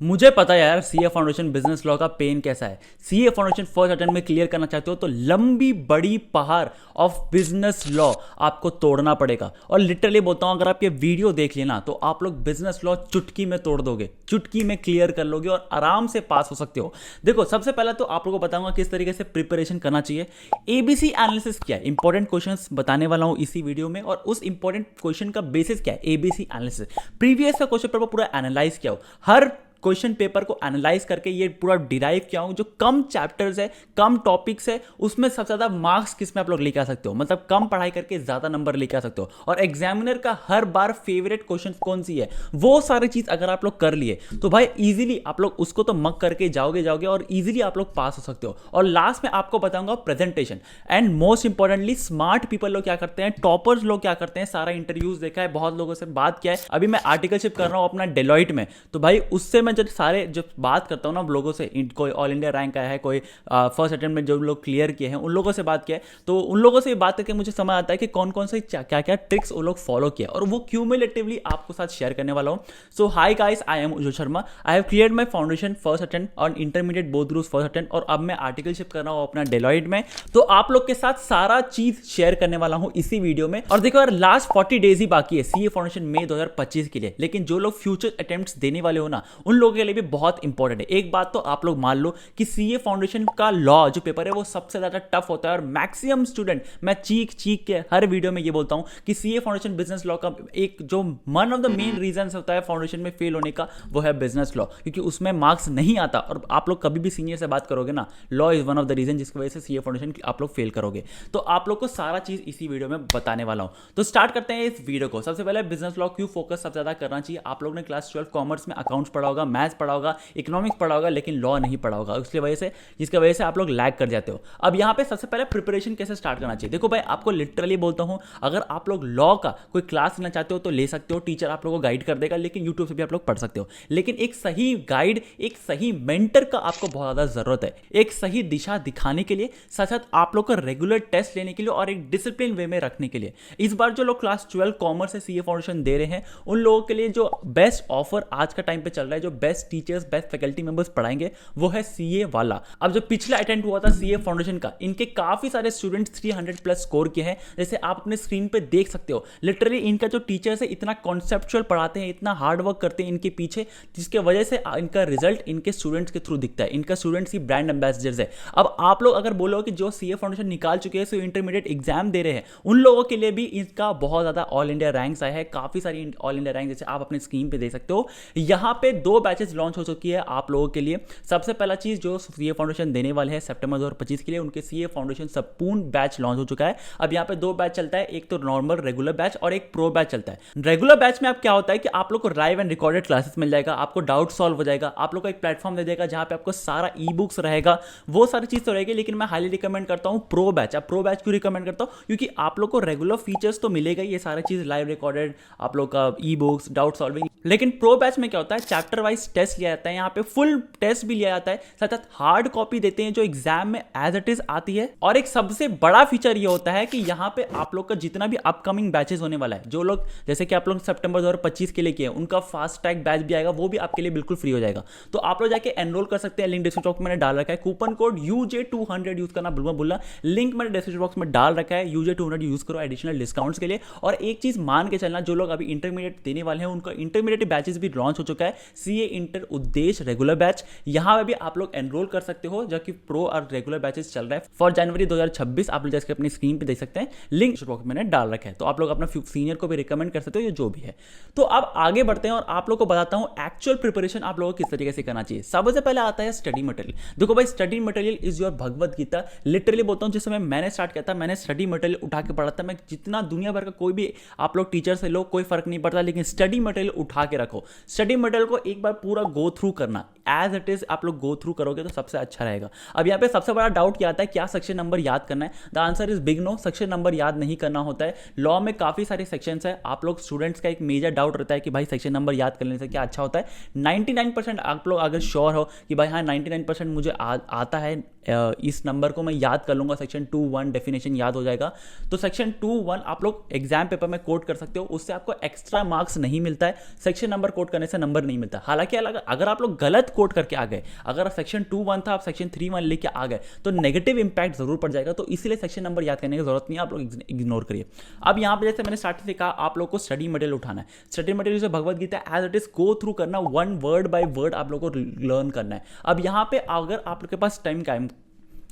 मुझे पता है यार सीए फाउंडेशन बिजनेस लॉ का पेन कैसा है। सीए फाउंडेशन फर्स्ट अटेम्प्ट में क्लियर करना चाहते हो तो लंबी बड़ी पहाड़ ऑफ बिजनेस लॉ आपको तोड़ना पड़ेगा। और लिटरली बोलता हूं, अगर आप ये वीडियो देख लेना तो आप लोग बिजनेस लॉ चुटकी में तोड़ दोगे, चुटकी में क्लियर कर लोगे और आराम से पास हो सकते हो। देखो, सबसे पहले तो आप लोगों को बताऊंगा किस तरीके से प्रिपरेशन करना चाहिए। एबीसी एनालिसिस क्या है, इंपॉर्टेंट क्वेश्चंस बताने वाला हूं इसी वीडियो में, और उस इंपॉर्टेंट क्वेश्चन का बेसिस क्या है, एबीसी एनालिसिस। प्रीवियस का क्वेश्चन पेपर पूरा एनालाइज किया हो, हर क्वेश्चन पेपर को एनालाइज करके ये पूरा डिराइव किया हूं। जो कम चैप्टर्स है, कम टॉपिक्स है, उसमें सबसे ज्यादा मार्क्स किस में आप लोग लेके आ सकते हो, मतलब कम पढ़ाई करके ज्यादा नंबर लेके आ सकते हो। और एग्जामिनर का हर बार फेवरेट क्वेश्चन कौन सी है, वो सारी चीज अगर आप लोग कर लिए तो भाई इजीली आप लोग उसको तो मक करके जाओगे और इजीली आप लोग पास हो सकते हो। और लास्ट में आपको बताऊंगा presentation. And most importantly smart people लोग क्या करते हैं, टॉपर्स लोग क्या करते हैं, सारा इंटरव्यूज देखा है, बहुत लोगों से बात किया है। अभी मैं आर्टिकलशिप कर रहा हूं अपना डेलॉइट में, तो भाई उससे मैं जब बात करता हूं ना लोगों से, कोई ऑल इंडिया रैंक आया है, कोई फर्स्ट अटेम्प्ट में जो लोग क्लियर किए हैं उन लोगों से बात किया है, तो उन लोगों से बात करके मुझे समझ आता है कि कौन कौन से क्या क्या ट्रिक्स वो लोग फॉलो किया, और वो क्यूमुलेटिवली आपको साथ शेयर करने वाला हूं। So hi guys, I am Ujjwal Sharma. I have cleared my foundation first attempt और intermediate both groups first attempt, और अब मैं आर्टिकलशिप कर रहा हूं अपना डेलॉइट में। तो आप लोग के साथ सारा चीज शेयर करने वाला हूं इसी वीडियो में। और देखो यार, लास्ट 40 डेज ही बाकी है सीए फाउंडेशन मई 2025 के लिए, लेकिन जो लोग फ्यूचर अटेम्प्ट्स देने वाले हो ना, उन लोगों के लिए भी बहुत इंपॉर्टेंट है। एक बात तो आप लोग मान लो कि सीए फाउंडेशन का लॉ जो पेपर है वो सबसे ज्यादा टफ होता है, और मैक्सिमम स्टूडेंट, मैं चीख के हर वीडियो में ये बोलता हूं कि सीए फाउंडेशन बिजनेस लॉ का एक जो one of the main reason होता है फाउंडेशन में फेल होने का, वो है बिजनेस लॉ, क्योंकि उसमें मार्क्स नहीं आता। और आप लोग कभी भी सीनियर से बात करोगे ना, law is one of the reason जिसकी वजह से सीए फाउंडेशन आप लोग फेल करोगे। तो आप लोग को सारा चीज इसी वीडियो में बताने वाला हूं। तो स्टार्ट करते हैं इस वीडियो को। सबसे पहले बिजनेस लॉ क्यों फोकस सबसे ज्यादा करना चाहिए। आप लोग ने क्लास 12 कॉमर्स में अकाउंट्स पढ़ा होगा, मैथ्स पढ़ा होगा, इकोनॉमिक्स पढ़ा होगा, लेकिन लॉ नहीं पढ़ा होगा, उसकी वजह से, जिसकी वजह से आप लोग लैग कर जाते हो। अब यहां पे सबसे पहले प्रिपरेशन कैसे स्टार्ट करना चाहिए। देखो भाई, आपको लिटरली बोलता हूं, अगर आप लोग लॉ का कोई क्लास लेना चाहते हो तो ले सकते हो, टीचर आप लोगों को गाइड कर देगा, लेकिन यूट्यूब से भी आप लोग पढ़ सकते हो। लेकिन एक सही गाइड, एक सही मेंटर का आपको बहुत ज्यादा जरूरत है, एक सही दिशा दिखाने के लिए, साथ साथ आप लोग को रेगुलर टेस्ट लेने के लिए और एक डिसिप्लिन वे में रखने के लिए। इस बार जो लोग क्लास 12 कॉमर्स से सीए फाउंडेशन दे रहे हैं, उन लोगों के लिए जो बेस्ट ऑफर आज का टाइम पे चल रहा है, जो best teachers, best faculty members पढ़ाएंगे, वो है सीए वाला। अब जो पिछला अटेम्प्ट हुआ था सीए फाउंडेशन का, इनके काफी सारे स्टूडेंट्स 300 प्लस स्कोर किए हैं, जैसे आप अपने स्क्रीन पे देख सकते हो। लिटरली इनका जो टीचर्स है इतना कॉन्सेप्चुअल पढ़ाते हैं, इतना हार्ड वर्क करते हैं इनके पीछे, जिसके वजह से इनका रिजल्ट इनके स्टूडेंट्स के थ्रू दिखता है। इनका स्टूडेंट्स ही ब्रांड एम्बेसडर्स है। अब आप लोग अगर बोलो कि जो सीए फाउंडेशन निकाल चुके हैं, सो इंटरमीडिएट एग्जाम दे रहे हैं, उन लोगों के लिए भी इनका बहुत ज्यादा ऑल इंडिया रैंक्स आया है, काफी सारी ऑल इंडिया रैंक, जैसे आप अपने स्क्रीन पे देख सकते हो। यहां पे 2 बैचेस लॉन्च हो चुकी है आप लोगों के लिए। सबसे पहला चीज जो सीए फाउंडेशन देने वाले हैं सितंबर 2025 के लिए, उनके सीए फाउंडेशन संपूर्ण बैच लॉन्च हो चुका है। अब यहां पे 2 बैच चलता है, एक तो नॉर्मल रेगुलर बैच और एक प्रो बैच चलता है। रेगुलर बैच में आप क्या होता है कि आप लोग को लाइव एंड रिकॉर्डेड क्लासेस मिल जाएगा, आपको डाउट सॉल्व हो जाएगा, आप लोग को एक प्लेटफॉर्म दे देगा जहां पे आपको सारा ई बुक्स रहेगा, वो सारी चीज तो रहेगी। लेकिन मैं हाईली रिकमेंड करता हूं प्रो बैच। अब प्रो बैच क्यों रिकमेंड करता हूं, क्योंकि आप लोग को रेगुलर फीचर्स तो मिलेगा, ये सारी चीज लाइव रिकॉर्डेड, आप लोग का ई बुक्स, डाउट सॉल्विंग। लेकिन प्रो बैच में क्या होता है, चैप्टर वाइज टेस्ट लिया जाता है, यहाँ पे फुल टेस्ट भी लिया जाता है, साथ साथ हार्ड कॉपी देते हैं जो एग्जाम में एज इट इज आती है। और एक सबसे बड़ा फीचर ये होता है कि यहाँ पे आप लोग का जितना भी अपकमिंग बैचेस होने वाला है, जो लोग जैसे कि आप लोग सितंबर 2025 के लिए किए, उनका फास्ट ट्रैक बैच भी आएगा, वो भी आपके लिए बिल्कुल फ्री हो जाएगा। तो आप लोग जाके एनरोल कर सकते हैं। लिंक डिस्क्रिप्शन बॉक्स में मैंने डाल रखा है, कूपन कोड UJ200 यूज करना भूलना, लिंक मैंने डिस्क्रिप्शन बॉक्स में डाल रखा है, UJ200 यूज करो एडिशनल डिस्काउंट्स के लिए। और एक चीज मान के चलना, जो लोग अभी इंटरमीडिएट देने वाले हैं, उनका इंटरमीडिएट बैचेस भी लॉन्च हो चुका है, सीए इंटर उद्देश्य रेगुलर बैच। यहां पे भी आप लोग एनरोल कर सकते हो, जो कि प्रो और रेगुलर बैचेस चल रहा है फॉर जनवरी 2026। आप लोग जैसे अपनी स्क्रीन पे देख सकते हैं, लिंक बॉक्स में मैंने डाल रखा है, तो आप लोग अपना सीनियर को भी रिकमेंड कर सकते हो, ये जो भी है। तो अब आगे बढ़ते हैं और आप लोग को बताता हूं एक्चुअल प्रिपरेशन आप लोगों को किस तरीके से करना चाहिए। सबसे पहले आता है स्टडी मटेरियल। देखो भाई, study material is your Bhagavad Gita. Literally बोलता हूं, जिस समय मैंने स्टार्ट किया था, मैंने स्टडी मटेरियल उठा के पढ़ा था। मैं जितना दुनिया भर का कोई भी आप लोग टीचर से लो, कोई फर्क नहीं पड़ता, लेकिन स्टडी मटेरियल उठा के रखो। स्टडी मटेरियल को एक बार पूरा गो थ्रू करना, एज इट इज आप लोग गो थ्रू करोगे तो सबसे अच्छा रहेगा। अब यहाँ पे सबसे बड़ा डाउट क्या आता है, क्या सेक्शन नंबर याद करना है? The answer is big no, section number याद नहीं करना होता है। लॉ में काफी सारे सेक्शंस है, आप लोग स्टूडेंट्स का एक मेजर डाउट रहता है कि भाई सेक्शन नंबर याद करने से क्या अच्छा होता है। 99% आप लोग अगर श्योर हो कि भाई हाँ 99% मुझे आता है, इस नंबर को मैं याद कर लूंगा, सेक्शन 2(1) डेफिनेशन याद हो जाएगा, तो सेक्शन 2(1) आप लोग एग्जाम पेपर में कोट कर सकते हो, उससे आपको एक्स्ट्रा मार्क्स नहीं मिलता है। सेक्शन नंबर कोट करने से नंबर नहीं मिलता। हालांकि अगर आप लोग गलत कोट करके आ गए, अगर सेक्शन 2(1) था आप सेक्शन 3(1) लेके आ गए तो नेगेटिव इंपैक्ट जरूर पड़ जाएगा। तो इसीलिए सेक्शन नंबर याद करने की जरूरत नहीं है, आप लोग इग्नोर करिए। अब यहाँ पे जैसे मैंने स्टार्टिंग से कहा, आप लोग को स्टडी मटेरियल उठाना है। स्टडी मटेरियल से Bhagavad Gita as it is go through करना, वन वर्ड बाय वर्ड आप लोग को लर्न करना है। अब यहाँ पे अगर आप लोग के पास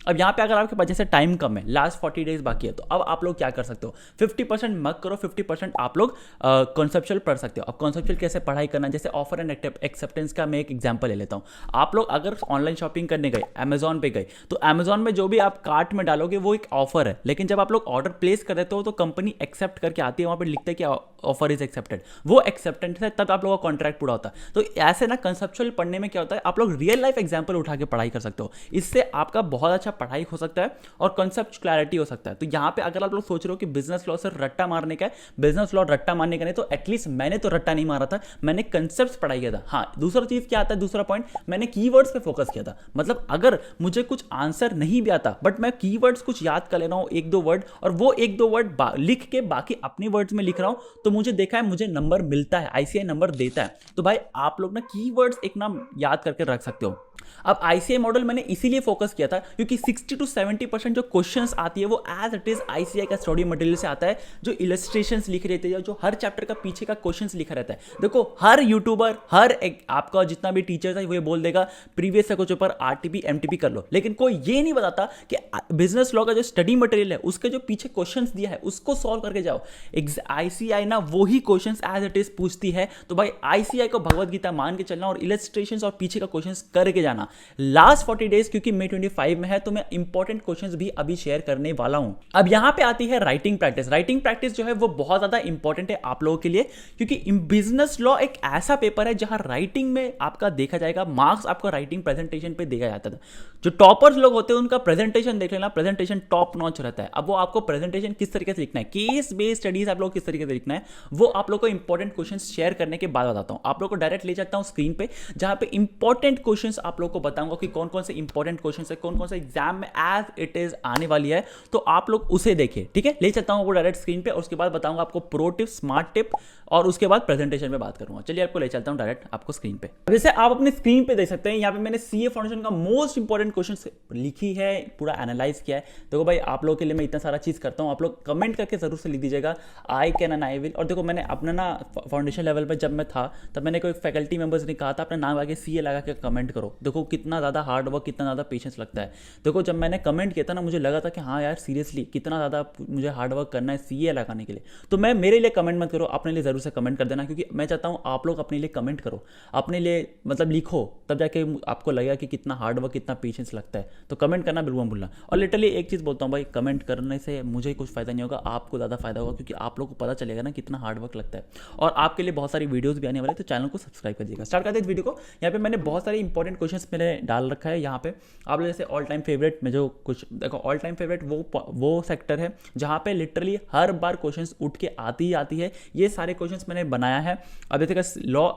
अब यहाँ पे अगर आपके पास जैसे टाइम कम है, लास्ट 40 डेज बाकी है, तो अब आप लोग क्या कर सकते हो, 50% मत करो, 50% आप लोग कॉन्सेप्चुअल पढ़ सकते हो। अब कॉन्सेप्चुअल कैसे पढ़ाई करना, जैसे ऑफर एंड एक्सेप्टेंस का मैं एक एग्जांपल ले लेता हूँ। आप लोग अगर ऑनलाइन शॉपिंग करने गए, अमेजॉन पे गए, तो अमेजॉन में जो भी आप कार्ट में डालोगे वो एक ऑफर है, लेकिन जब आप लोग ऑर्डर प्लेस कर देते हो तो कंपनी एक्सेप्ट करके आती है, वहाँ पर लिखता है कि ऑफर इज एक्सेप्टेड, वो एक्सेप्टेंस है, तब आप लोगों का कॉन्ट्रैक्ट पूरा होता है। तो ऐसे ना कंसेप्चुअल पढ़ने में क्या होता है, आप लोग रियल लाइफ एग्जाम्पल उठा के पढ़ाई कर सकते हो, इससे आपका बहुत अच्छा पढ़ाई हो सकता है और कॉन्सेप्ट क्लैरिटी हो सकता है। तो यहाँ पे अगर आप लोग सोच रहे हो कि बिजनेस लॉ सिर्फ रट्टा मारने का है, बिजनेस लॉ रट्टा मारने का नहीं, तो एटलीस्ट मैंने तो रट्टा नहीं मारा था, मैंने कंसेप्ट पढ़ाई किया था। हाँ, दूसरा चीज क्या आता है, दूसरा पॉइंट, मैंने कीवर्ड्स पे फोकस किया था। मतलब अगर मुझे कुछ आंसर नहीं भी आता बट मैं कीवर्ड्स कुछ याद कर ले रहा हूँ, 1-2 वर्ड, और वो 1-2 वर्ड लिख के बाकी अपने वर्ड्स में लिख रहा हूँ, तो मुझे देखा है मुझे नंबर मिलता है, आईसीआई नंबर देता है। तो भाई आप लोग ना कीवर्ड्स एक नाम याद करके रख सकते हो। अब आईसीआई मॉडल मैंने इसीलिए फोकस किया था क्योंकि 60 to 70% जो क्वेश्चंस आती है वो एज इट इज आईसीआई का स्टडी मटेरियल से आता है, जो इलस्ट्रेशंस लिखे रहते हैं, जो हर चैप्टर का पीछे का क्वेश्चंस लिखा रहता है। देखो हर यूट्यूबर, हर आपका जितना भी टीचर है वो ये बोल देगा प्रीवियस से कुछ ऊपर आरटीपी एमटीपी कर लो, लेकिन कोई ये नहीं बताता कि बिजनेस लॉ का जो स्टडी मटेरियल है उसके जो पीछे क्वेश्चंस दिया है उसको सॉल्व करके जाओ। आईसीआई ना वही क्वेश्चंस एज इट इज पूछती है, तो भाई आईसीआई को भगवत गीता मान के चलना और इलस्ट्रेशंस और पीछे का क्वेश्चंस करके जाना। लास्ट 40 डेज क्योंकि May 25 में है तो मैं इंपॉर्टेंट क्वेश्चंस भी अभी शेयर करने वाला हूं। अब यहां पे आती है राइटिंग प्रैक्टिस। राइटिंग प्रैक्टिस जो है वो बहुत ज्यादा इंपॉर्टेंट है आप लोगों के लिए, क्योंकि बिजनेस लॉ एक ऐसा पेपर है जहां राइटिंग में आपका देखा जाएगा, मार्क्स आपको राइटिंग प्रेजेंटेशन पे दिया जाता था। जो टॉपर्स लोग होते हैं उनका प्रेजेंटेशन देख लेना, प्रेजेंटेशन टॉप नॉच रहता है। अब वो आपको प्रेजेंटेशन किस तरीके से लिखना है, केस बेस्ड स्टडीज आप लोग किस तरीके से लिखना है, वो आप लोग को इंपॉर्टेंट क्वेश्चन शेयर करने के बाद बताता हूं। आप लोग को डायरेक्ट ले जाता हूं स्क्रीन पे, जहां पे इंपॉर्टेंट क्वेश्चंस आप लोग को बताऊंगा कि कौन कौन से इंपॉर्टेंट क्वेश्चंस है, कौन कौन से एग्जाम में एज इट इज आने वाली है, तो आप लोग उसे देखिए। ठीक है, ले चलता हूं वो डायरेक्ट स्क्रीन पे और उसके बाद बताऊंगा आपको प्रो टिप, स्मार्ट टिप, और उसके बाद प्रेजेंटेशन में बात करूंगा। चलिए आपको ले चलता हूं डायरेक्ट आपको स्क्रीन पे। अब जैसे आप अपने स्क्रीन पे देख सकते हैं, यहाँ पे मैंने सीए फाउंडेशन का मोस्ट इंपॉर्टेंट क्वेश्चन लिखी है, पूरा एनालाइज किया है। देखो भाई आप लोगों के लिए मैं इतना सारा चीज करता हूँ, आप लोग कमेंट करके जरूर से लिख दीजिएगा I can and I will. और देखो मैंने अपना ना फाउंडेशन लेवल पर जब मैं था तब मैंने कोई फैकल्टी मेंबर्स ने कहा था अपना नाम आगे सीए लगा के कमेंट करो। देखो कितना ज़्यादा हार्ड वर्क, कितना ज़्यादा पेशेंस लगता है। देखो जब मैंने कमेंट किया था ना, मुझे लगा था कि हाँ यार सीरियसली कितना ज़्यादा मुझे हार्ड वर्क करना है सीए लगाने के लिए। तो मैं मेरे लिए कमेंट मत करो, अपने लिए जरूर से कमेंट कर देना, क्योंकि मैं चाहता हूँ आप लोग अपने लिए कमेंट करो, अपने लिए मतलब लिखो, तब जाके आपको लगेगा कि कितना हार्ड वर्क, कितना पेशेंस लगता है। तो कमेंट करना बिल्कुल भूलना। और लिटरली एक चीज़ बोलता हूँ भाई, कमेंट करने से मुझे कुछ फायदा नहीं होगा, आपको ज़्यादा फायदा होगा, क्योंकि आप लोग को पता चलेगा ना कितना हार्ड वर्क लगता है। और आपके लिए बहुत सारी वीडियोस भी आने वाले, तो चैनल को सब्सक्राइब कर दीजिएगा। स्टार्ट करते हैं इस वीडियो को। यहाँ पे मैंने बहुत सारे इंपॉर्टेंट क्वेश्चंस मैंने डाल रखा है। यहाँ पे आप लोग जैसे ऑल टाइम फेवरेट में जो कुछ देखो, ऑल टाइम फेवरेट वो सेक्टर है जहाँ पे लिटरली हर बार क्वेश्चंस उठ के आती ही आती है। ये सारे क्वेश्चंस मैंने बनाया है। अब जैसे लॉ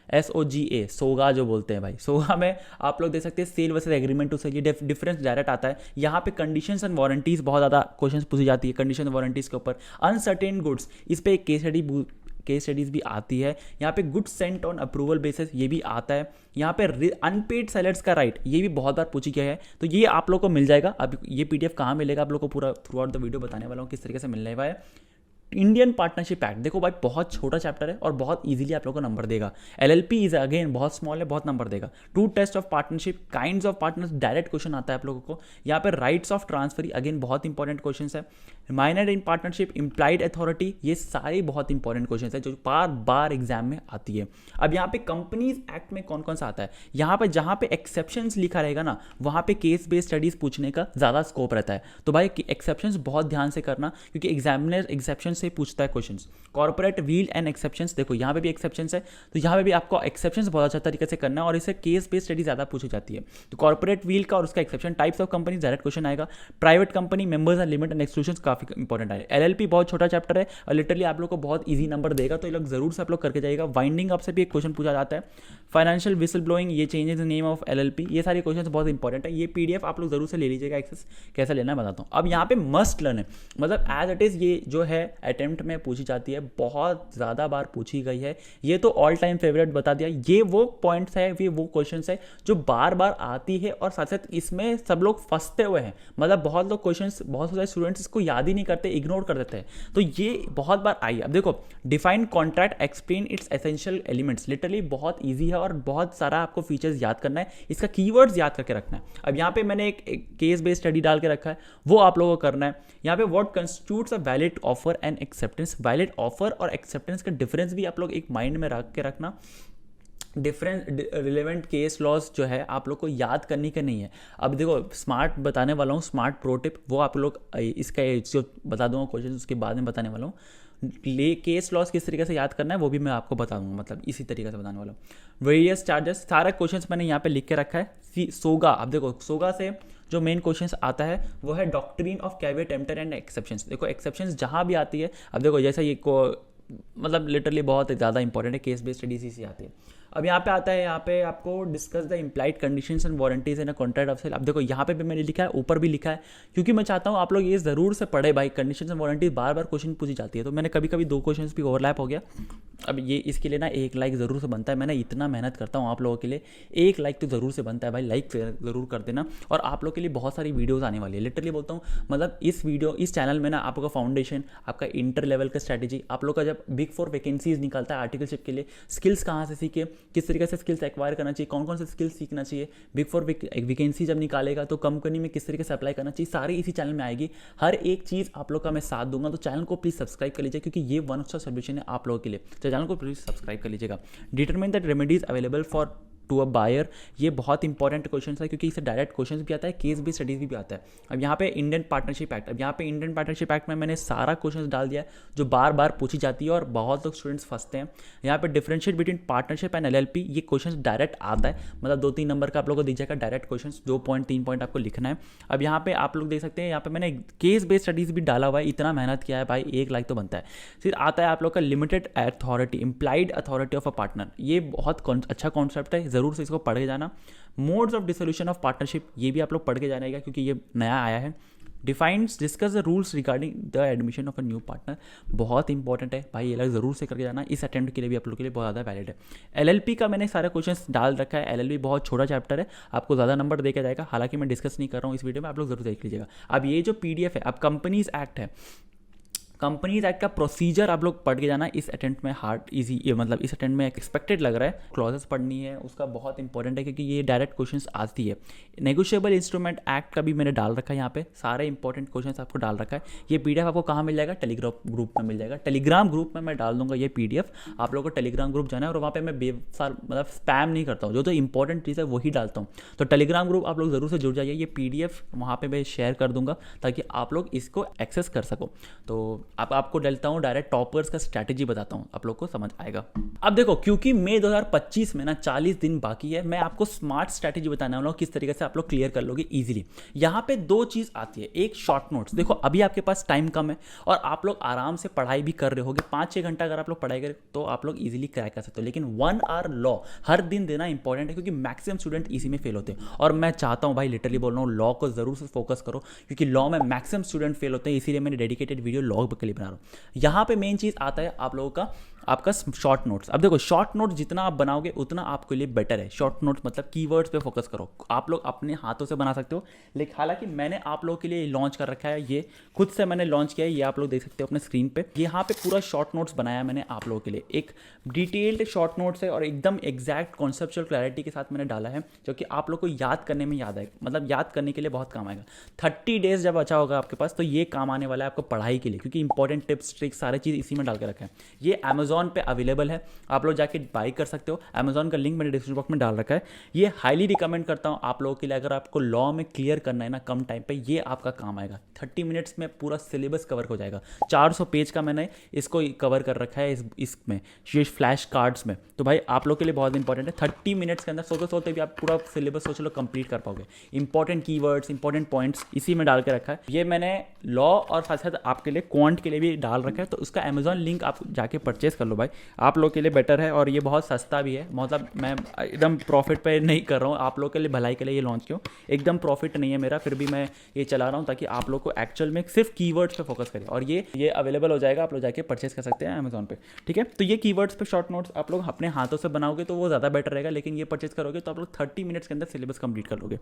SOGA सोगा जो बोलते हैं भाई, सोगा में आप लोग देख सकते हैं sale versus agreement to sale, ये डिफरेंस डायरेक्ट आता है। यहाँ पे कंडीशंस एंड वारंटीज बहुत ज़्यादा क्वेश्चंस पूछी जाती है, कंडीशन वारंटीज के ऊपर। अनसर्टेन गुड्स, इस पे एक केस स्टडीज भी आती है। यहाँ पे good Saint on approval basis, ये भी आता है। यहाँ पे अनपेड सेलर्स का राइट, ये भी बहुत बार पूछी गया है, तो ये आप लोग को मिल जाएगा। अब ये पीडीएफ कहाँ मिलेगा आप लोग को पूरा थ्रू आउट द वीडियो बताने वाला हूँ किस तरीके से मिलने वाला है। इंडियन पार्टनरशिप एक्ट, देखो भाई बहुत छोटा चैप्टर है और बहुत इजीली आप लोगों को नंबर देगा। एलएलपी इज अगेन बहुत स्मॉल है, बहुत नंबर देगा। Two test of partnership, kinds of partners, direct question आता है आप लोगों को। यहाँ पे राइट्स ऑफ ट्रांसफर अगेन बहुत इंपॉर्टेंट क्वेश्चन है। Minor in partnership, implied authority, ये सारे बहुत इंपॉर्टेंट क्वेश्चन है जो बार बार एग्जाम में आती है। अब यहाँ पे कंपनीज एक्ट में कौन कौन सा आता है, यहाँ पे जहाँ पे एक्सेप्शंस लिखा रहेगा ना, वहाँ पे केस बेस्ड स्टडीज पूछने का ज़्यादा स्कोप रहता है। तो भाई एक्सेप्शंस बहुत ध्यान से करना, क्योंकि एग्जामिनर एक्सेप्शन से से पूछता है questions. Corporate wheel and exceptions, देखो यहाँ पे भी एक्सेप्शंस है, तो यहाँ पे भी आपको एक्सेप्शंस बहुत अच्छा तरीके से करना है और इसे केस बेस्ड स्टडी ज़्यादा पूछी जाती है। तो कॉर्पोरेट व्हील का और उसका exception, types of company direct question आएगा, private company, members and limit and exclusion काफी इंपॉर्टेंट है। एलएलपी बहुत छोटा चैप्टर है और लिटरली आप लोग को बहुत ईजी नंबर देगा, तो ये लोग जरूर से आप लोग करके जाएगा। वाइंडिंग अप से भी एक क्वेश्चन पूछा जाता है। फाइनेंशियल विसल ब्लोइंग, ये changes in name of LLP, ये सारे क्वेश्चन बहुत इंपॉर्टेंट है। ये पीडीएफ आप लोग जरूर से ले लीजिएगा, एक्सेस कैसे लेना है बताता हूँ। अब यहाँ पे मस्ट लर्न है, मतलब एज इट इज ये जो है अटेम्प्ट में पूछी जाती है, बहुत ज़्यादा बार पूछी गई है, ये तो ऑल टाइम फेवरेट बता दिया। ये वो पॉइंट्स है, ये वो क्वेश्चंस है जो बार बार आती है और साथ साथ इसमें सब लोग फंसते हुए हैं। मतलब बहुत लोग क्वेश्चंस, बहुत सारे स्टूडेंट्स इसको याद ही नहीं करते, इग्नोर कर देते हैं, तो ये बहुत बार आई। अब देखो, define contract, explain it's essential elements, literally बहुत ईजी है और बहुत सारा आपको फीचर्स याद करना है, इसका कीवर्ड्स याद करके रखना है। अब यहाँ पे मैंने एक केस बेस्ड स्टडी डाल के रखा है, वो आप लोगों को करना है। यहाँ पे what constitutes a valid offer and acceptance, valid offer और एक्सेप्टेंस का डिफरेंस भी आप लोग एक माइंड में रख के रखना। डिफरेंट रिलेवेंट केस लॉज जो है आप लोग को याद करनी का नहीं है। अब देखो स्मार्ट बताने वाला हूँ, स्मार्ट प्रो टिप, वो आप लोग इसका जो बता दूंगा क्वेश्चन उसके बाद में बताने वाला हूँ। केस लॉस किस तरीके से याद करना है वो भी मैं आपको बता दूंगा, मतलब इसी तरीके से बताने वाला हूँ। वेरियस चार्जेस, सारा क्वेश्चंस मैंने यहाँ पे लिख के रखा है। सोगा, अब देखो सोगा से जो मेन क्वेश्चंस आता है वो है doctrine of caveat emptor and exceptions. देखो एक्सेप्शंस जहाँ भी आती है, अब देखो जैसा ये मतलब लिटरली बहुत ज़्यादा इंपॉर्टेंट है, केस बेस्ड स्टडी से आती है। अब यहाँ पे आता है, यहाँ पे आपको discuss the implied conditions and warranties in a contract of sale. अब देखो यहाँ पे भी मैंने लिखा है, ऊपर भी लिखा है, क्योंकि मैं चाहता हूँ आप लोग ये जरूर से पढ़े भाई। Conditions and warranties bar bar question पूछी जाती है, तो मैंने कभी कभी 2 क्वेश्चन भी ओवरलैप हो गया। अब ये इसके लिए ना 1 लाइक ज़रूर से बनता है, मैंने इतना मेहनत करता हूँ आप लोगों के लिए, 1 लाइक तो ज़रूर से बनता है भाई, लाइक ज़रूर कर देना। और आप लोग के लिए बहुत सारी वीडियोस आने वाली है, लिटरली बोलता हूँ, मतलब इस चैनल में ना आपका फाउंडेशन, आपका इंटर लेवल का स्ट्रैटेजी, आप लोग का जब बिग 4 वैकेंसीज निकलता है आर्टिकलशिप के लिए, स्किल्स कहाँ से सीखे, किस तरीके से स्किल्स एक्वायर करना चाहिए, कौन कौन से स्किल्स सीखना चाहिए, बिग 4 वैकेंसी जब निकालेगा तो कंपनी में किस तरीके से अप्लाई करना चाहिए, सारी इसी चैनल में आएगी। हर एक चीज़ आप लोग का मैं साथ दूंगा, तो चैनल को प्लीज़ सब्सक्राइब कर लीजिए, क्योंकि ये वन ऑफ सोल्यूशन है आप लोगों के लिए, तो चैनल को प्लीज़ सब्सक्राइब कर लीजिएगा। Determine that remedies available for to a buyer, ये बहुत इंपॉर्टेंट क्वेश्चन है, क्योंकि इससे डायरेक्ट क्वेश्चन भी आता है, केस भी स्टडीज भी आता है। अब यहाँ पे इंडियन पार्टनरशिप एक्ट, अब यहाँ पे इंडियन पार्टनरशिप एक्ट में मैंने सारा क्वेश्चन डाल दिया है जो बार बार पूछी जाती है और बहुत लोग स्टूडेंट्स फंसते हैं। यहाँ पे differentiate between partnership and LLP, ये क्वेश्चन डायरेक्ट आता है, मतलब 2-3 नंबर का आप लोगों को दिख जाएगा डायरेक्ट क्वेश्चन, 2 पॉइंट 3 पॉइंट आपको लिखना है। अब यहाँ पे आप लोग देख सकते हैं, यहाँ पे मैंने केस बेस्ड स्टडीज भी डाला हुआ है, इतना मेहनत किया है भाई, 1 लाइक तो बनता है। फिर आता है आप लोग का limited authority, implied authority of a partner, ये बहुत अच्छा कॉन्सेप्ट है, जरूर से इसको पढ़ के जाना। Modes of dissolution of partnership, ये भी आप लोग पढ़ के जानेगा क्योंकि ये नया आया है। Defines discuss the rules regarding the admission of a new partner, बहुत इंपॉर्टेंट है भाई, ये लोग जरूर से करके जाना, इस अटेम्प्ट के लिए भी आप लोग के लिए बहुत ज़्यादा वैलिड है। एलएलपी का मैंने सारे क्वेश्चंस डाल रखा है, एलएलपी बहुत छोटा चैप्टर है, आपको ज़्यादा नंबर देके जाएगा, हालांकि मैं डिस्कस नहीं कर रहा हूँ इस वीडियो में, आप लोग जरूर देख लीजिएगा। अब ये जो पीडीएफ है, अब कंपनीज एक्ट है, कंपनीज एक्ट का प्रोसीजर आप लोग पढ़ के जाना, इस अटेम्प्ट में हार्ड इजी, मतलब इस अटेम्प्ट में एक्सपेक्टेड लग रहा है, क्लॉजेस पढ़नी है, उसका बहुत इंपॉर्टेंट है क्योंकि ये डायरेक्ट क्वेश्चंस आती है। नेगोशिएबल इंस्ट्रूमेंट एक्ट का भी मैंने डाल रखा है, यहाँ पे सारे इंपॉर्टेंट क्वेश्चंस आपको डाल रखा है। ये पीडीएफ आपको कहाँ मिल जाएगा, टेलीग्राम ग्रुप में मिल जाएगा, टेलीग्राम ग्रुप में मैं डाल दूंगा ये पीडीएफ, आप लोगों को टेलीग्राम ग्रुप जाना है, और वहाँ पे मैं बेसार मतलब स्पैम नहीं करता हूँ, जो इंपॉर्टेंट चीज़ है वही डालता हूँ, तो टेलीग्राम ग्रुप आप लोग जरूर से जुड़ जाइए। ये पीडीएफ वहाँ पे मैं शेयर कर दूंगा ताकि आप लोग इसको एक्सेस कर सको। तो आपको डालता हूँ डायरेक्ट टॉपर्स का स्ट्रैटेजी बताता हूँ, आप लोग को समझ आएगा। अब देखो, क्योंकि मई 2025 में ना 40 दिन बाकी है, मैं आपको स्मार्ट स्ट्रैटेजी बताने वाला हूँ, किस तरीके से आप लोग क्लियर कर लोगे इजीली। यहाँ पे 2 चीज आती है, एक शॉर्ट नोट्स, देखो अभी आपके पास टाइम कम है और आप लोग आराम से पढ़ाई भी कर रहे होगे, 5-6 घंटा अगर आप लोग पढ़ाई करें तो आप लोग इजीली क्रैक कर सकते हो, लेकिन 1 आवर लॉ हर दिन देना इंपॉर्टेंट है, क्योंकि मैक्सिमम स्टूडेंट इसी में फेल होते हैं, और मैं चाहता हूँ भाई लिटरली बोल रहा हूँ, लॉ को जरूर से फोकस करो, क्योंकि लॉ में मैक्सिमम स्टूडेंट फेल होते हैं, इसीलिए मैंने डेडिकेटेड वीडियो लॉ के लिए बना रहा हूँ। यहाँ पे मेन चीज आता है आप लोगों का आपका शॉर्ट नोट्स। अब देखो शॉर्ट नोट्स जितना आप बनाओगे उतना आपके लिए बेटर है। शॉर्ट नोट्स मतलब कीवर्ड्स पे फोकस करो, आप लोग अपने हाथों से बना सकते हो, लेकिन हालांकि मैंने आप लोगों के लिए लॉन्च कर रखा है, ये खुद से मैंने लॉन्च किया है, ये आप लोग देख सकते हो अपने स्क्रीन पे। यहाँ पे पूरा शॉर्ट नोट्स बनाया मैंने आप लोगों के लिए, एक डिटेल्ड शॉर्ट नोट्स है और एकदम एग्जैक्ट कॉन्सेप्चुअल क्लैरिटी के साथ मैंने डाला है, जो कि आप लोग को याद करने में याद आएगा, मतलब याद करने के लिए बहुत काम आएगा। 30 डेज जब बचा होगा आपके पास तो ये काम आने वाला है आपको पढ़ाई के लिए, क्योंकि इंपॉर्टेंट टिप्स ट्रिक्स सारी चीज़ इसी में डाल के रखा है। ये Amazon अमेजॉन पे अवेलेबल है, आप लोग जाके बाई कर सकते हो। अमेजॉन का लिंक मैंने डिस्क्रिप्शन बॉक्स में डाल रखा है। ये हाईली रिकमेंड करता हूँ आप लोगों के लिए, अगर आपको लॉ में क्लियर करना है ना कम टाइम पे, ये आपका काम आएगा। 30 मिनट्स में पूरा सिलेबस कवर हो जाएगा। 400 पेज का मैंने इसको कवर कर रखा है इसमें, ये फ्लैश कार्ड्स में। तो भाई आप लोग के लिए बहुत इंपॉर्टेंट है। 30 मिनट्स के अंदर सोते सोते भी आप पूरा सिलेबस सोच लो कंप्लीट कर पाओगे। इंपॉर्टेंट कीवर्ड्स, इंपॉर्टेंट पॉइंट्स इसी में डाल के रखा है। ये मैंने लॉ और साथ साथ आपके लिए क्वांट के लिए भी डाल रखा है, तो उसका अमेजॉन लिंक आप जाके परचेस कर लो भाई, आप लोग के लिए बेटर है। और ये बहुत सस्ता भी है, मतलब मैं एकदम प्रॉफिट पे नहीं कर रहा हूँ, आप लोग के लिए भलाई के लिए ये लॉन्च क्यों, एकदम प्रॉफिट नहीं है मेरा, फिर भी मैं ये चला रहा हूँ ताकि आप लोग को एक्चुअल में सिर्फ कीवर्ड्स पे फोकस करें। और ये अवेलेबल हो जाएगा, आप लोग जाके परचेस कर सकते हैं अमेजॉन पे, ठीक है। तो ये कीवर्ड्स पे शॉर्ट नोट्स आप लोग अपने हाथों से बनाओगे तो वो ज़्यादा बेटर रहेगा, लेकिन ये परचेस करोगे तो आप लोग 30 मिनट्स के अंदर सिलेबस कंप्लीट कर लोगे।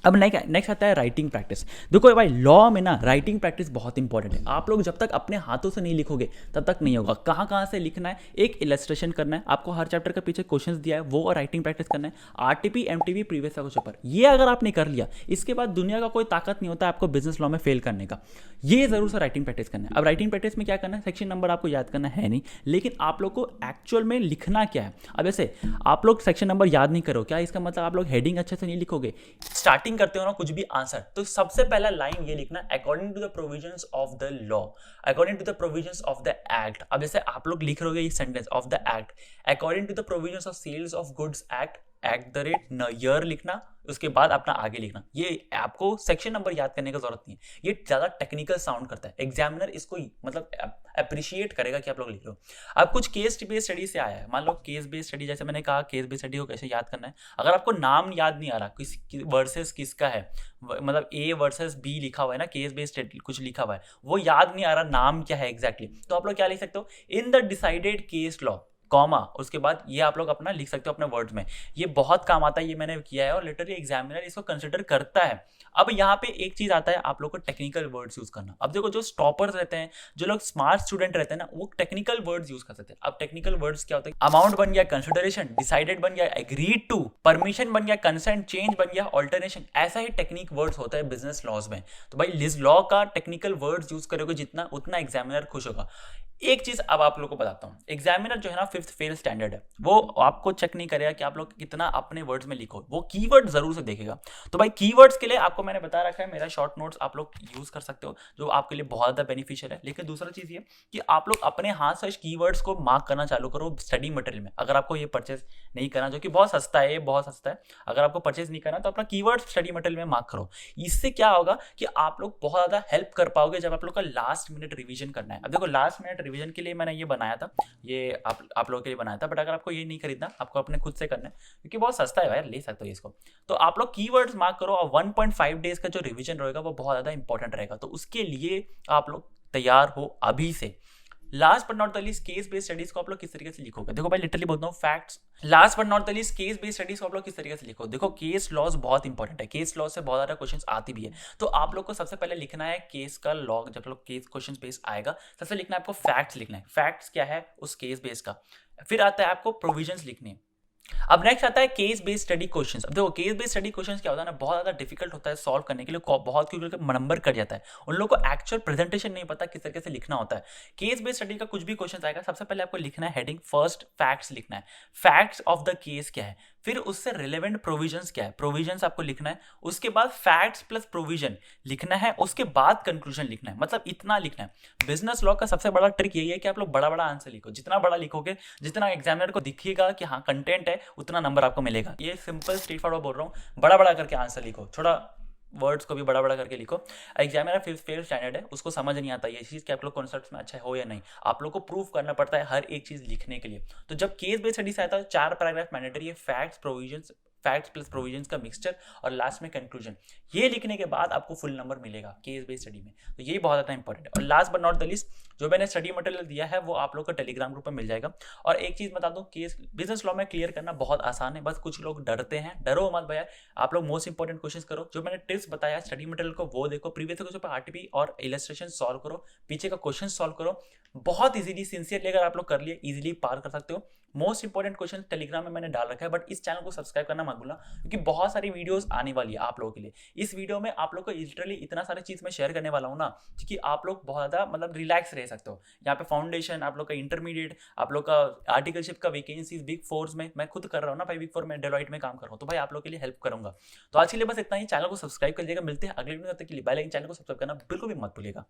अब नेक्स्ट आता है राइटिंग प्रैक्टिस। देखो भाई लॉ में ना राइटिंग प्रैक्टिस बहुत इंपॉर्टेंट है। आप लोग जब तक अपने हाथों से नहीं लिखोगे तब तक नहीं होगा। कहाँ से लिखना है, एक इलस्ट्रेशन करना है, आपको हर चैप्टर के पीछे क्वेश्चंस दिया है वो राइटिंग प्रैक्टिस करना है। RTP MTP previous question paper, ये अगर आपने कर लिया, इसके बाद दुनिया का कोई ताकत नहीं होता आपको बिजनेस लॉ में फेल करने का। ये जरूर से राइटिंग प्रैक्टिस करना है। अब राइटिंग प्रैक्टिस में क्या करना है, सेक्शन नंबर आपको याद करना है नहीं, लेकिन आप लोग को एक्चुअल में लिखना क्या है। अब ऐसे आप लोग सेक्शन नंबर याद नहीं करो, क्या इसका मतलब आप लोग हेडिंग अच्छे से नहीं लिखोगे। स्टार्टिंग करते हो ना कुछ भी आंसर, तो सबसे पहला लाइन ये लिखना, according to the provisions of the law, according to the provisions of the act. अब जैसे आप लोग लिख रहोगे ये sentence of the act, according to the provisions of sales of goods act, year लिखना, उसके बाद अपना आगे लिखना। ये आपको सेक्शन नंबर याद करने की जरूरत नहीं है, ये ज्यादा टेक्निकल साउंड करता है। एग्जामिनर इसको मतलब अप्रिशिएट करेगा कि आप लोग लिख लो। अब कुछ केस बेस्ड स्टडी से आया है, मान लो केस बेस्ड स्टडी, जैसे मैंने कहा केस बेस्ड स्टडी को कैसे याद करना है। अगर आपको नाम याद नहीं आ रहा, किस वर्सेस किसका है, मतलब ए वर्सेस बी लिखा हुआ है ना, केस बेस्ड कुछ लिखा हुआ है, वो याद नहीं आ रहा नाम क्या है एग्जैक्टली, तो आप लोग क्या लिख सकते हो, in the decided case law, comma, उसके बाद ये आप लोग अपना लिख सकते हो अपने वर्ड्स में। ये बहुत काम आता है, ये मैंने किया है और लिटरली एग्जामिनर इसको कंसिडर करता है। अब यहाँ पे एक चीज आता है, आप लोग को टेक्निकल वर्ड्स यूज करना। अब देखो जो स्टॉपर्स रहते हैं, जो लोग स्मार्ट स्टूडेंट रहते हैं ना, वो टेक्निकल वर्ड्स यूज कर सकते हैं। अब टेक्निकल वर्ड्स क्या होते हैं, अमाउंट बन गया कंसिडरेशन, डिसाइडेड बन गया एग्रीड टू, परमिशन बन गया कंसेंट, चेंज बन गया ऑल्टरनेशन। ऐसा ही टेक्निक वर्ड्स होता है बिजनेस लॉज में। तो भाई लिज लॉ का टेक्निकल वर्ड्स यूज करोगे जितना, उतना एग्जामिनर खुश होगा। एक चीज अब आप लोग को बताता हूं, एग्जामिनर जो है ना 5th फेल स्टैंडर्ड है, वो आपको चेक नहीं करेगा कि आप लोग कितना अपने वर्ड्स में लिखो, वो कीवर्ड जरूर से देखेगा। तो भाई कीवर्ड्स के लिए आपको मैंने बता रखा है, मेरा शॉर्ट नोट्स आप लोग यूज कर सकते हो, जो आपके लिए बहुत ज्यादा बेनिफिशियल है। लेकिन दूसरा चीज ये कि आप लोग अपने हाथ से कीवर्ड्स को मार्क करना चालू करो स्टडी मटेरियल में। अगर आपको ये परचेज नहीं करना, जो कि बहुत सस्ता है, ये बहुत सस्ता है, अगर आपको परचेज नहीं करना तो अपना कीवर्ड स्टडी मटेरियल में मार्क करो। इससे क्या होगा कि आप लोग बहुत ज्यादा हेल्प कर पाओगे जब आप लोग का लास्ट मिनट रिविजन करना है। अब देखो लास्ट मिनट रिविजन के लिए मैंने ये बनाया था, ये आप लोगों के लिए बनाया था, बट अगर आपको ये नहीं खरीदना, आपको अपने खुद से करना है, क्योंकि बहुत सस्ता है भाई, ले सकते हो इसको। तो आप लोग कीवर्ड्स मार्क करो और 1.5 डेज का जो रिवीजन रहेगा वो बहुत ज्यादा इंपॉर्टेंट रहेगा। तो उसके लिए आप लोग तैयार हो अभी से। Last but not the least case based studies को आप लोग किस तरीके से लिखोगे, देखो भाई लिटरली बोलता हूँ facts. Last but not the least case based studies को आप लोग किस तरीके से लिखो, देखो केस लॉज बहुत इंपॉर्टेंट है, केस लॉ से बहुत ज्यादा क्वेश्चंस आती भी है। तो आप लोग को सबसे पहले लिखना है केस का लॉ, जब लोग केस क्वेश्चन बेस आएगा सबसे लिखना है आपको फैक्ट्स लिखना है, फैक्ट्स क्या है उस केस बेस का। फिर आता है आपको प्रोविजंस लिखने। अब नेक्स्ट आता है केस बेस्ड स्टडी क्वेश्चंस। अब देखो केस बेस्ड स्टडी क्वेश्चंस क्या होता है ना, बहुत ज्यादा डिफिकल्ट होता है सॉल्व करने के लिए, बहुत क्योंकि नंबर कट जाता है, उन लोगों को एक्चुअल प्रेजेंटेशन नहीं पता किस तरीके से लिखना होता है। केस बेस्ड स्टडी का कुछ भी क्वेश्चन आएगा, सबसे पहले आपको लिखना है हेडिंग, फर्स्ट फैक्ट्स लिखना है, फैक्ट्स ऑफ द केस क्या है, फिर उससे रिलेवेंट प्रोविजंस क्या है, प्रोविजंस आपको लिखना है, उसके बाद फैक्ट्स प्लस प्रोविजन लिखना है, उसके बाद कंक्लूजन लिखना है, मतलब इतना लिखना है। बिजनेस लॉ का सबसे बड़ा ट्रिक यही है कि आप लोग बड़ा बड़ा आंसर लिखो, जितना बड़ा लिखोगे, जितना एग्जामिनर को दिखेगा कि हाँ कंटेंट है, उतना नंबर आपको मिलेगा। ये सिंपल स्ट्रेट फॉरवर्ड बोल रहा हूँ, बड़ा बड़ा करके आंसर लिखो, थोड़ा वर्ड्स को भी बड़ा बड़ा करके लिखो। एग्जामिनर 5th फेल स्टैंडर्ड है, उसको समझ नहीं आता ये चीज़ कि आप लोग कॉन्सेप्ट्स में अच्छा हो या नहीं, आप लोग को प्रूव करना पड़ता है हर एक चीज़ लिखने के लिए। तो जब केस बेस्ड स्टडी से आता है 4 पैराग्राफ मैंडेटरी है, facts provisions, facts plus provisions का मिक्सचर और लास्ट में कंक्लूजन। ये लिखने के बाद आपको फुल नंबर मिलेगा केस बेस्ड स्टडी में, तो ये बहुत ज़्यादा इंपॉर्टेंट है। और last but not the least जो मैंने स्टडी मटेरियल दिया है वो आप लोग को टेलीग्राम ग्रुप में मिल जाएगा। और एक चीज़ बता दूं, केस बिजनेस लॉ में क्लियर करना बहुत आसान है, बस कुछ लोग डरते हैं, डरो मत भैया। आप लोग मोस्ट इंपॉर्टेंट क्वेश्चन करो, जो मैंने टिप्स बताया स्टडी मटेरियल को वो देखो, प्रीवियस क्वेश्चन पर आरटीपी और इलस्ट्रेशन सॉल्व करो, पीछे का क्वेश्चन सॉल्व करो, बहुत इजीली सिंसियरली अगर आप लोग कर लिए इजीली पार कर सकते हो। मोस्ट इंपॉर्टेंट क्वेश्चन टेलीग्राम में मैंने डाल रखा है, बट इस चैनल को सब्सक्राइब करना मत भूलना, क्योंकि बहुत सारी वीडियोस आने वाली है आप लोगों के लिए। इस वीडियो में आप लोग को लिटरली इतना सारी चीज़ मैं शेयर करने वाला हूँ ना, क्योंकि आप लोग बहुत ज़्यादा मतलब रिलैक्स रह सकते हो। यहाँ पे फाउंडेशन, आप लोग का इंटरमीडिएट, आप लोग का आर्टिकलशिप का वैकेंसीज बिग फोर्स में मैं खुद कर रहा हूँ ना भाई, बिग फोर में डेलॉइट में काम कर रहा हूँ, तो भाई आप लोग के लिए हेल्प करूंगा। तो आज के लिए बस इतना ही, चैनल को सब्सक्राइब कर लीजिएगा। मिलते हैं अगले वीडियो में, तब तक के लिए बाय। लेकिन चैनल को सब्सक्राइब करना बिल्कुल भी मत भूलिएगा।